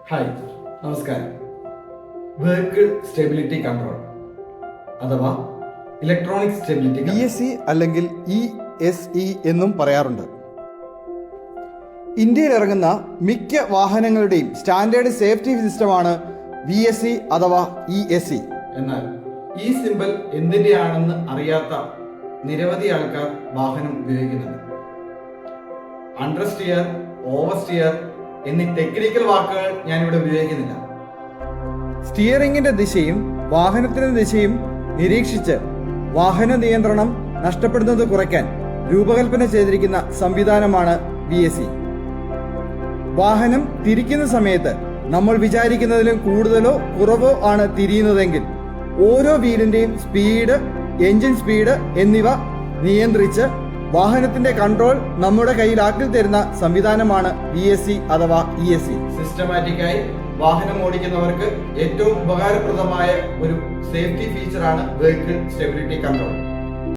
Hi, നമസ്കാരം. Vehicle stability control അഥവാ electronic stability VSC അല്ലെങ്കിൽ ESE എന്നും പറയാറുണ്ട്. ഇന്ത്യയിൽ ഇറങ്ങുന്ന മിക്ക വാഹനങ്ങളുടെയും സ്റ്റാൻഡേർഡ് സേഫ്റ്റി സിസ്റ്റമാണ് VSC അഥവാ ESE. എന്നാൽ ഈ സിമ്പൽ എന്തിൻ്റെയാണെന്ന് അറിയാത്ത നിരവധി ആൾക്കാർ വാഹനം ഉപയോഗിക്കുന്നുണ്ട്. അണ്ടർ സ്റ്റിയർ, ഓവർ സ്റ്റിയർ എന്നീ ടെക്നിക്കൽ വാക്കുകൾ ഞാനിവിടെ ഉപയോഗിക്കുന്നില്ല. സ്റ്റിയറിംഗിന്റെ ദിശയും വാഹനത്തിന്റെ ദിശയും നിരീക്ഷിച്ച് വാഹന നിയന്ത്രണം നഷ്ടപ്പെടുന്നത് കുറയ്ക്കാൻ രൂപകൽപ്പന ചെയ്തിരിക്കുന്ന സംവിധാനമാണ് VSC. വാഹനം തിരിക്കുന്ന സമയത്ത് നമ്മൾ വിചാരിക്കുന്നതിലും കൂടുതലോ കുറവോ ആണ് തിരിയുന്നതെങ്കിൽ ഓരോ വീലിന്റെയും സ്പീഡ്, എഞ്ചിൻ സ്പീഡ് എന്നിവ നിയന്ത്രിച്ച് വാഹനത്തിന്റെ കൺട്രോൾ നമ്മുടെ കയ്യിലാക്കി തരുന്ന സംവിധാനമാണ് VSC അഥവാ ESE. സിസ്റ്റമാറ്റിക്കായി വാഹനം ഓടിക്കുന്നവർക്ക് ഏറ്റവും ഉപകാരപ്രദമായ ഒരു സേഫ്റ്റി ഫീച്ചറാണ് വെഹിക്കിൾ സ്റ്റെബിലിറ്റി കൺട്രോൾ.